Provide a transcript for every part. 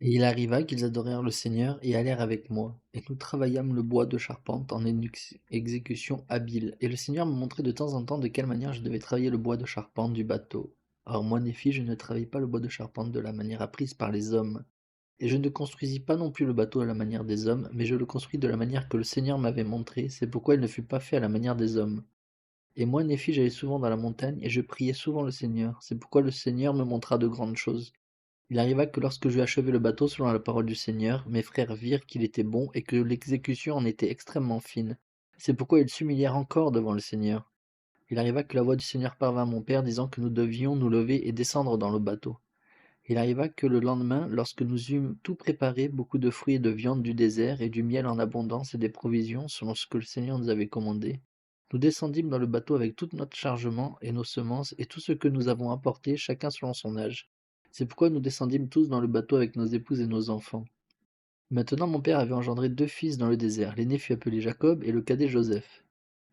Et il arriva qu'ils adorèrent le Seigneur et allèrent avec moi. Et nous travaillâmes le bois de charpente en exécution habile. Et le Seigneur me montrait de temps en temps de quelle manière je devais travailler le bois de charpente du bateau. Or moi, Néphi, je ne travaille pas le bois de charpente de la manière apprise par les hommes. Et je ne construisis pas non plus le bateau à la manière des hommes, mais je le construis de la manière que le Seigneur m'avait montré, c'est pourquoi il ne fut pas fait à la manière des hommes. Et moi, Néphi, j'allais souvent dans la montagne, et je priais souvent le Seigneur, c'est pourquoi le Seigneur me montra de grandes choses. Il arriva que lorsque j'eus achevé le bateau selon la parole du Seigneur, mes frères virent qu'il était bon et que l'exécution en était extrêmement fine. C'est pourquoi ils s'humilièrent encore devant le Seigneur. Il arriva que la voix du Seigneur parvint à mon père disant que nous devions nous lever et descendre dans le bateau. Il arriva que le lendemain, lorsque nous eûmes tout préparé, beaucoup de fruits et de viande du désert, et du miel en abondance et des provisions, selon ce que le Seigneur nous avait commandé, nous descendîmes dans le bateau avec tout notre chargement et nos semences et tout ce que nous avons apporté, chacun selon son âge. C'est pourquoi nous descendîmes tous dans le bateau avec nos épouses et nos enfants. Maintenant mon père avait engendré deux fils dans le désert. L'aîné fut appelé Jacob et le cadet Joseph.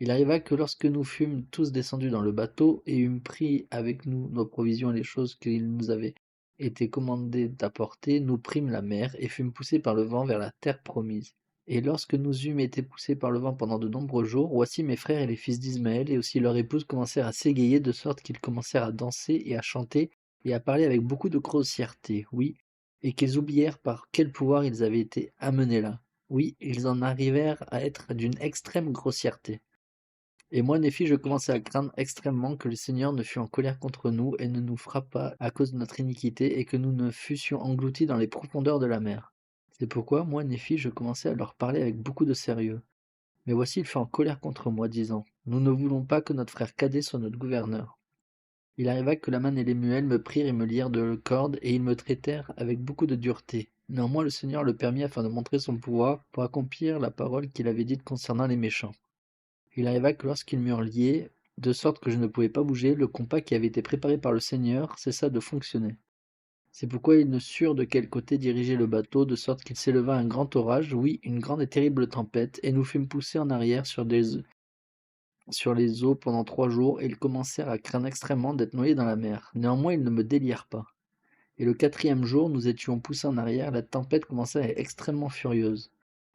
Il arriva que lorsque nous fûmes tous descendus dans le bateau et eûmes pris avec nous nos provisions et les choses qu'il nous avait été commandé d'apporter, nous prîmes la mer et fûmes poussés par le vent vers la terre promise. Et lorsque nous eûmes été poussés par le vent pendant de nombreux jours, voici mes frères et les fils d'Ismaël et aussi leurs épouses commencèrent à s'égayer de sorte qu'ils commencèrent à danser et à chanter et à parler avec beaucoup de grossièreté, oui, et qu'ils oublièrent par quel pouvoir ils avaient été amenés là. Oui, ils en arrivèrent à être d'une extrême grossièreté. Et moi, Néphi, je commençais à craindre extrêmement que le Seigneur ne fût en colère contre nous et ne nous frappât à cause de notre iniquité et que nous ne fussions engloutis dans les profondeurs de la mer. C'est pourquoi, moi, Néphi, je commençais à leur parler avec beaucoup de sérieux. Mais voici, il fut en colère contre moi, disant, nous ne voulons pas que notre frère cadet soit notre gouverneur. Il arriva que Laman et Lemuel me prirent et me lièrent de cordes, et ils me traitèrent avec beaucoup de dureté. Néanmoins le Seigneur le permit afin de montrer son pouvoir, pour accomplir la parole qu'il avait dite concernant les méchants. Il arriva que lorsqu'ils m'eurent lié, de sorte que je ne pouvais pas bouger, le compas qui avait été préparé par le Seigneur cessa de fonctionner. C'est pourquoi ils ne surent de quel côté diriger le bateau, de sorte qu'il s'éleva un grand orage, oui, une grande et terrible tempête, et nous fûmes poussés en arrière sur les eaux pendant 3 jours, et ils commencèrent à craindre extrêmement d'être noyés dans la mer. Néanmoins ils ne me délièrent pas. Et le quatrième jour, nous étions poussés en arrière, la tempête commença à être extrêmement furieuse.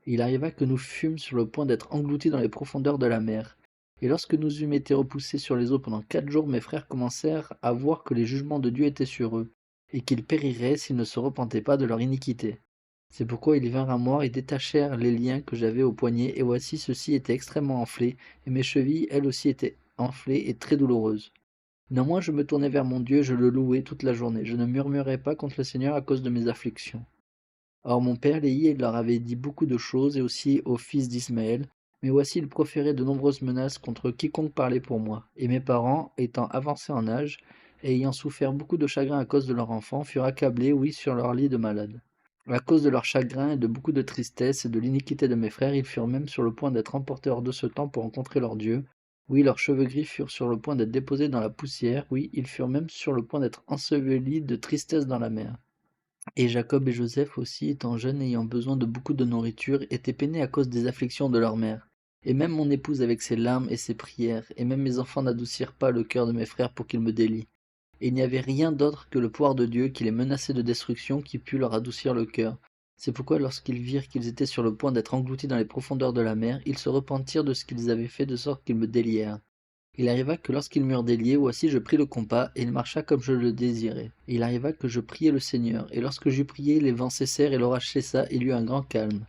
Et il arriva que nous fûmes sur le point d'être engloutis dans les profondeurs de la mer. Et lorsque nous eûmes été repoussés sur les eaux pendant 4 jours, mes frères commencèrent à voir que les jugements de Dieu étaient sur eux, et qu'ils périraient s'ils ne se repentaient pas de leur iniquité. C'est pourquoi ils vinrent à moi et détachèrent les liens que j'avais au poignet, et voici ceux-ci étaient extrêmement enflés, et mes chevilles, elles aussi, étaient enflées et très douloureuses. Néanmoins je me tournai vers mon Dieu, je le louai toute la journée. Je ne murmurai pas contre le Seigneur à cause de mes afflictions. Or mon père Léhi leur avait dit beaucoup de choses, et aussi aux fils d'Ismaël. Mais voici, il proférait de nombreuses menaces contre quiconque parlait pour moi. Et mes parents, étant avancés en âge, et ayant souffert beaucoup de chagrin à cause de leur enfant, furent accablés, oui, sur leur lit de malade. À cause de leur chagrin et de beaucoup de tristesse et de l'iniquité de mes frères, ils furent même sur le point d'être emportés hors de ce temps pour rencontrer leur Dieu. Oui, leurs cheveux gris furent sur le point d'être déposés dans la poussière. Oui, ils furent même sur le point d'être ensevelis de tristesse dans la mer. Et Jacob et Joseph aussi, étant jeunes et ayant besoin de beaucoup de nourriture, étaient peinés à cause des afflictions de leur mère. Et même mon épouse avec ses larmes et ses prières, et même mes enfants n'adoucirent pas le cœur de mes frères pour qu'ils me délient. Et il n'y avait rien d'autre que le pouvoir de Dieu qui les menaçait de destruction qui put leur adoucir le cœur. C'est pourquoi lorsqu'ils virent qu'ils étaient sur le point d'être engloutis dans les profondeurs de la mer, ils se repentirent de ce qu'ils avaient fait de sorte qu'ils me délièrent. Il arriva que lorsqu'ils m'eurent délié, voici je pris le compas, et il marcha comme je le désirais. Et il arriva que je priai le Seigneur, et lorsque j'eus prié, les vents cessèrent et l'orage cessa, et il y eut un grand calme.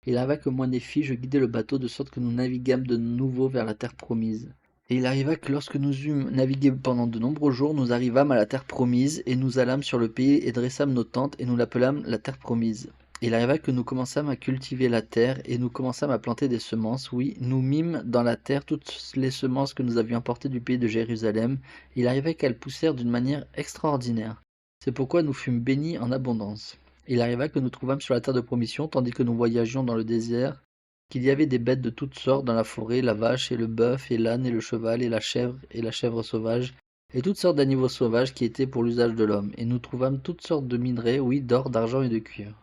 Il arriva que moi Néphi, je guidai le bateau de sorte que nous naviguâmes de nouveau vers la terre promise. Et il arriva que lorsque nous eûmes navigué pendant de nombreux jours, nous arrivâmes à la terre promise, et nous allâmes sur le pays et dressâmes nos tentes, et nous l'appelâmes la terre promise. Et il arriva que nous commençâmes à cultiver la terre, et nous commençâmes à planter des semences. Oui, nous mîmes dans la terre toutes les semences que nous avions apportées du pays de Jérusalem. Il arriva qu'elles poussèrent d'une manière extraordinaire. C'est pourquoi nous fûmes bénis en abondance. Il arriva que nous trouvâmes sur la terre de promission, tandis que nous voyagions dans le désert, qu'il y avait des bêtes de toutes sortes dans la forêt, la vache et le bœuf et l'âne et le cheval et la chèvre sauvage, et toutes sortes d'animaux sauvages qui étaient pour l'usage de l'homme. Et nous trouvâmes toutes sortes de minerais, oui, d'or, d'argent et de cuir.